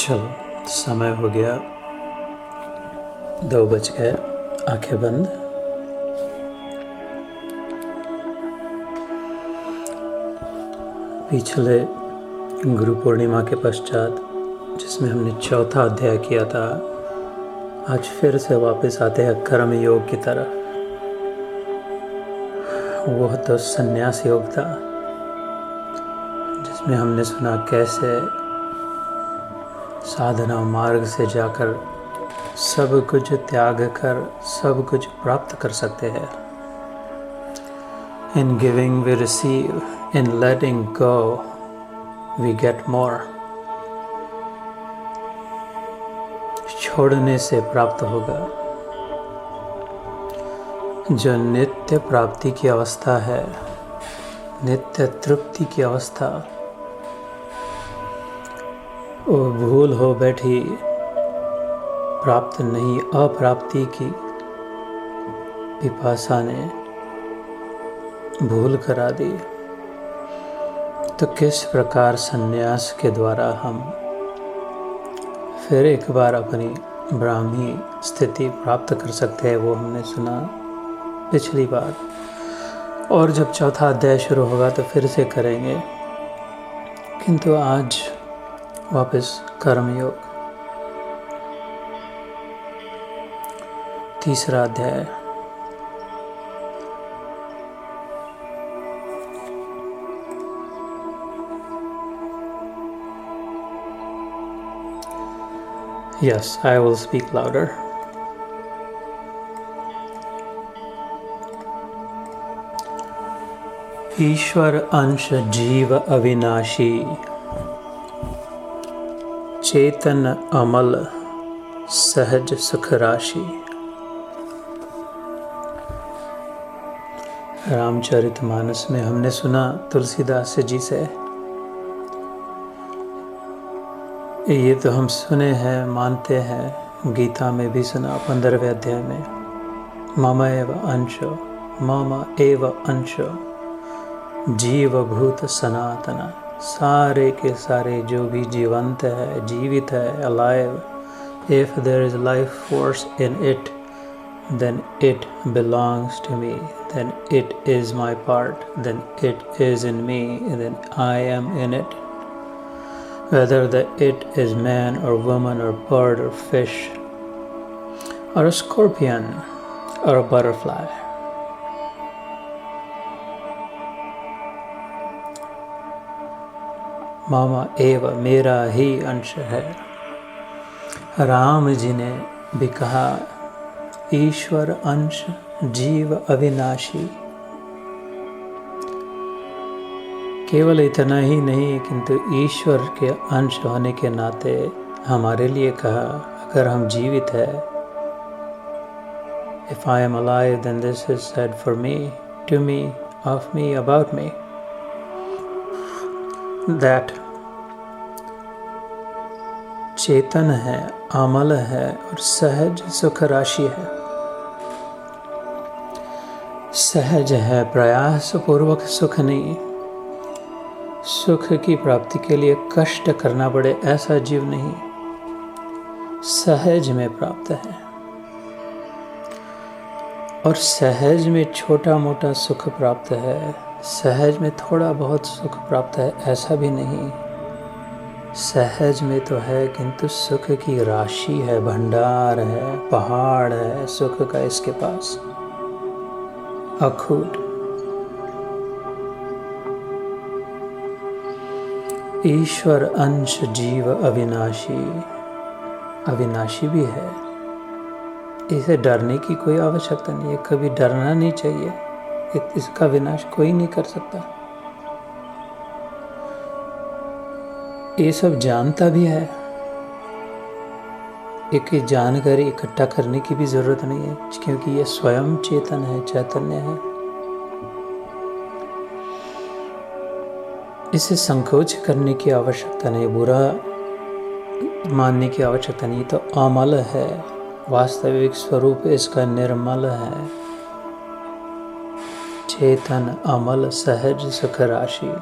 चलो, समय हो गया, 2 बज गए। आंखें बंद। पिछले गुरु पूर्णिमा के पश्चात जिसमें हमने 4था अध्याय किया था, आज फिर से वापस आते हैं कर्म योग की तरफ। वह तो संन्यास योग था जिसमें हमने सुना कैसे साधना मार्ग से जाकर सब कुछ त्याग कर सब कुछ प्राप्त कर सकते हैं। In giving we receive, in letting go we get more. छोड़ने से प्राप्त होगा। जो नित्य प्राप्ति की अवस्था है, नित्य तृप्ति की अवस्था, वो भूल हो बैठी, प्राप्त नहीं, अप्राप्ति की पिपासा ने भूल करा दी। तो किस प्रकार संन्यास के द्वारा हम फिर एक बार अपनी ब्राह्मी स्थिति प्राप्त कर सकते हैं, वो हमने सुना पिछली बार। और जब 4था अध्याय शुरू होगा तो फिर से करेंगे, किंतु आज वापस कर्मयोग, 3रा अध्याय। Yes, I will speak louder. ईश्वर अंश जीव अविनाशी, चेतन अमल सहज सुख राशि। रामचरितमानस में हमने सुना तुलसीदास जी से, ये तो हम सुने हैं, मानते हैं, गीता में भी सुना 15वें अध्याय में, मम एव अंशो जीवभूत सनातन। सारे के सारे जो भी जीवंत है, जीवित है, alive, if there is life force in it, then it belongs to me, then it is my part, then it is in me, then I am in it. Whether the it is man or woman or bird or fish or a scorpion or a butterfly. मामा एव, मेरा ही अंश है। राम जी ने भी कहा, ईश्वर अंश जीव अविनाशी। केवल इतना ही नहीं, किंतु ईश्वर के अंश होने के नाते हमारे लिए कहा, अगर हम जीवित है, If I am alive, then this is said for me, to me, of me, about me, that चेतन है, अमल है और सहज सुख राशि है। सहज है, प्रयास पूर्वक सुख नहीं। सुख की प्राप्ति के लिए कष्ट करना पड़े ऐसा जीव नहीं, सहज में प्राप्त है। और सहज में छोटा मोटा सुख प्राप्त है, सहज में थोड़ा बहुत सुख प्राप्त है ऐसा भी नहीं। सहज में तो है, किंतु सुख की राशि है, भंडार है, पहाड़ है सुख का इसके पास, अखूट। ईश्वर अंश जीव अविनाशी, अविनाशी भी है। इसे डरने की कोई आवश्यकता नहीं है, कभी डरना नहीं चाहिए। इसका विनाश कोई नहीं कर सकता। ये सब जानता भी है, एक जानकारी इकट्ठा करने की भी जरूरत नहीं है, क्योंकि ये स्वयं चेतन है, चैतन्य है। इसे संकोच करने की आवश्यकता नहीं, बुरा मानने की आवश्यकता नहीं। तो अमल है, वास्तविक स्वरूप इसका निर्मल है, चेतन अमल सहज सुख राशि।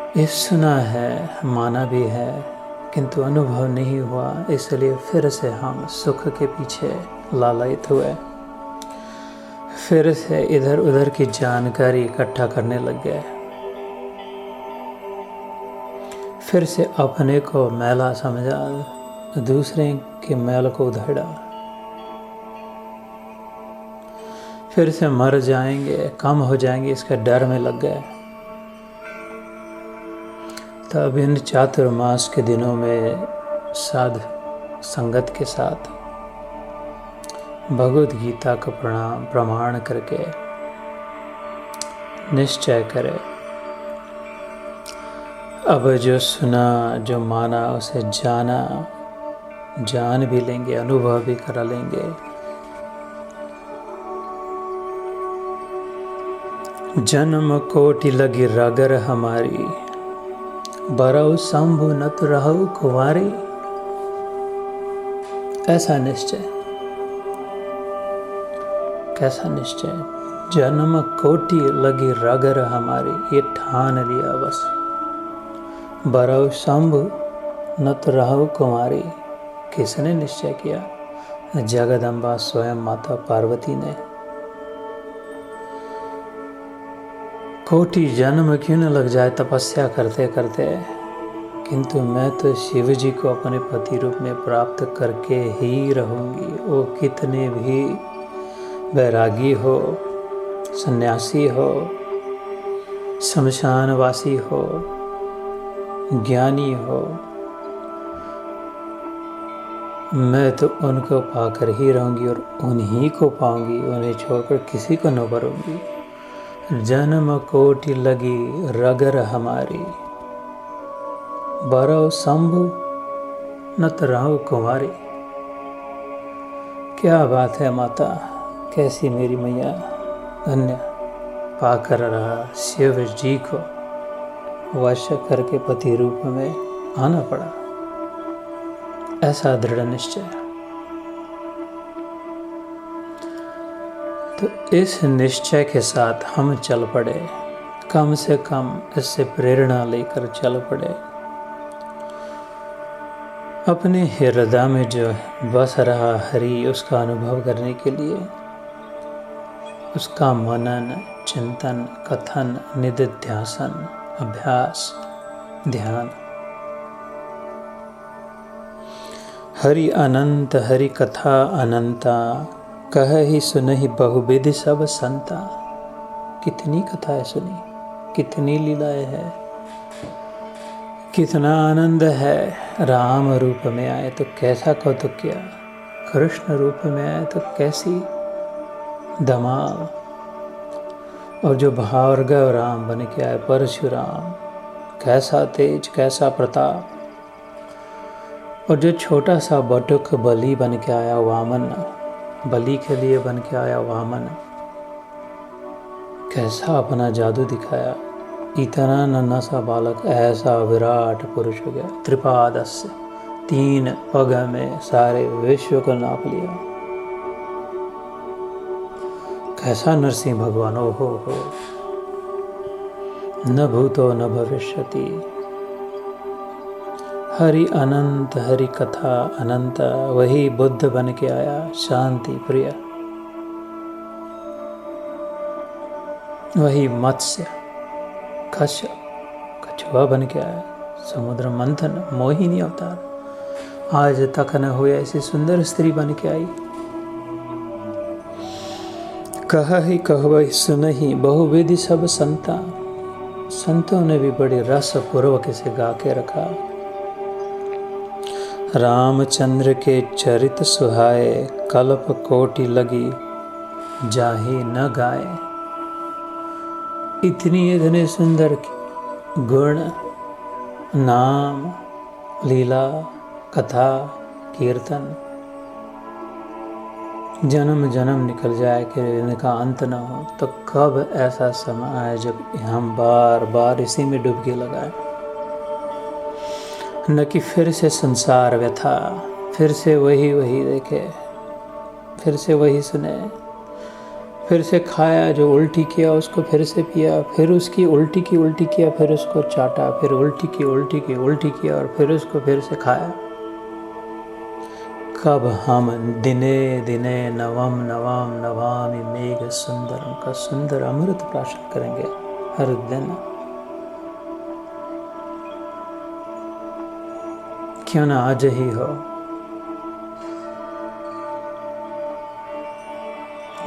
ये सुना है, माना भी है, किंतु अनुभव नहीं हुआ, इसलिए फिर से हम सुख के पीछे लालायित हुए। फिर से इधर उधर की जानकारी इकट्ठा करने लग गए। फिर से अपने को मैला समझा, दूसरे के मैल को उधेड़ा। फिर से मर जाएंगे, कम हो जाएंगे, इसके डर में लग गए। तब इन चातुर्मास के दिनों में साधु संगत के साथ भगवद गीता का प्रमाण करके निश्चय करे, अब जो सुना, जो माना, उसे जान भी लेंगे, अनुभव भी करा लेंगे। जन्म कोटि लगी रगर हमारी, बरऊ शंभु नत रहु कुंवारी। ऐसा निश्चय, कैसा निश्चय? जन्म कोटि लगी रगर हमारी, ये ठान लिया बस। बरऊ शंभु नत रहु कुंवारी, किसने निश्चय किया? जगदम्बा स्वयं माता पार्वती ने। कोटि जन्म क्यों न लग जाए तपस्या करते करते, किंतु मैं तो शिव जी को अपने पति रूप में प्राप्त करके ही रहूंगी। वो कितने भी वैरागी हो, सन्यासी हो, शमशानवासी हो, ज्ञानी हो, मैं तो उनको पाकर ही रहूंगी और उन्हीं को पाऊंगी, उन्हें छोड़कर किसी को न भरूंगी। जन्म कोटि लगी रगर हमारी, बरऊ शंभु नत रहु कुंवारी। क्या बात है माता, कैसी मेरी मैया धन्य, पाकर रहा शिव जी को वश करके पति रूप में आना पड़ा। ऐसा दृढ़ निश्चय। तो इस निश्चय के साथ हम चल पड़े, कम से कम इससे प्रेरणा लेकर चल पड़े। अपने हृदय में जो बस रहा हरि, उसका अनुभव करने के लिए उसका मनन, चिंतन, कथन, निधिध्यासन, अभ्यास, ध्यान। हरि अनंत, हरि कथा अनंता, कह ही सुनहि बहुविधि सब संता। कितनी कथाएं सुनी, कितनी लीलाएं है, कितना आनंद है। राम रूप में आए तो कैसा कौतुक किया, कृष्ण रूप में आए तो कैसी धमाल, और जो भार्गव राम बन के आए परशुराम, कैसा तेज, कैसा प्रताप। और जो छोटा सा बटुक बलि बन के आया वामन, बलि के लिए बन के आया वामन, कैसा अपना जादू दिखाया। इतना नन्हा सा बालक ऐसा विराट पुरुष हो गया। त्रिपादस्य, 3 पग में सारे विश्व को नाप लिया। कैसा नरसिंह भगवान, ओ हो, न भूतो न भविष्यति। हरि अनंत, हरि कथा अनंत, वही बुद्ध बन के आया, शांति प्रिय। वही मत्स्य, कछुआ बन के आया, समुद्र मंथन, मोहिनी अवतार। आज तक न हुई ऐसी सुंदर स्त्री बन के आई। कहहि कहवहि सुनहि बहुविधि सब संता। संतों ने भी बड़े रस पूर्वक इसे गा के रखा। रामचंद्र के चरित सुहाए, कल्प कोटि लगी जाहि न गाए। इतने सुंदर गुण, नाम, लीला, कथा, कीर्तन, जन्म जन्म निकल जाए कि इनका अंत न हो, तो कब ऐसा समय आए जब हम बार बार इसी में डुबकी लगाए। न कि फिर से संसार व्यथा, फिर से वही देखे, फिर से वही सुने, फिर से खाया, जो उल्टी किया उसको फिर से पिया, फिर उसकी उल्टी की उल्टी किया, फिर उसको चाटा, फिर उल्टी की उल्टी की उल्टी किया और फिर उसको फिर से खाया। कब हम दिने दिने नवम नवम नवामि मेघ सुंदरम का सुंदर अमृत प्राशन करेंगे हर दिन। क्यों ना आज ही हो।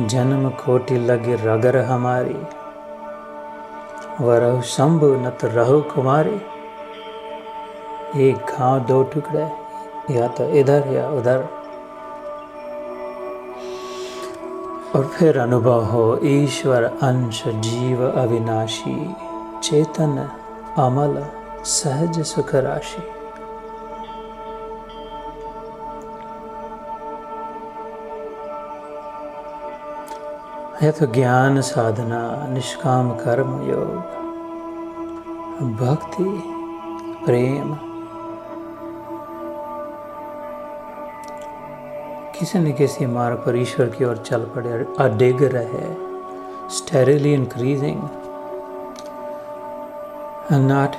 जन्म कोटि लगे रगर हमारी, वरहु शंभु नत रहु कुमारी। एक घाव दो टुकड़े, या तो इधर या उधर। और फिर अनुभव हो ईश्वर अंश जीव अविनाशी, चेतन अमल सहज सुख राशि। यह तो ज्ञान साधना, निष्काम कर्म योग, भक्ति प्रेम, किसी न किसी मार्ग पर ईश्वर की ओर चल पड़े, अडिग रहे, steadily increasing and not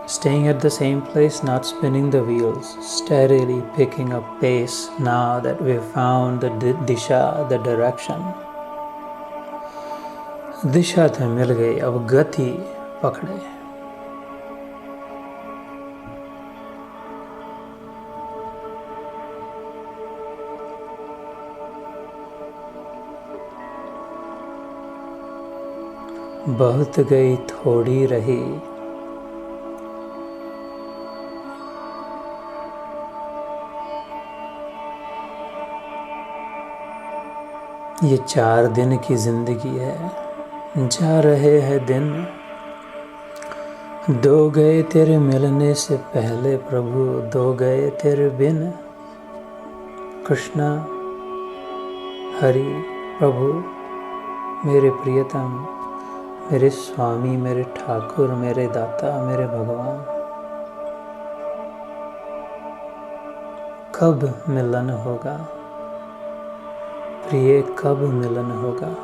staying at the same place, not spinning the wheels, steadily picking up pace now that we've found the disha, the direction. दिशा तो मिल गई, अब गति पकड़े। बहुत गई थोड़ी रही, ये 4 दिन की जिंदगी है, जा रहे हैं दिन। 2 गए तेरे मिलने से पहले प्रभु, 2 गए तेरे बिन। कृष्णा हरि प्रभु मेरे प्रियतम, मेरे स्वामी, मेरे ठाकुर, मेरे दाता, मेरे भगवान। कब मिलन होगा प्रिय, कब मिलन होगा।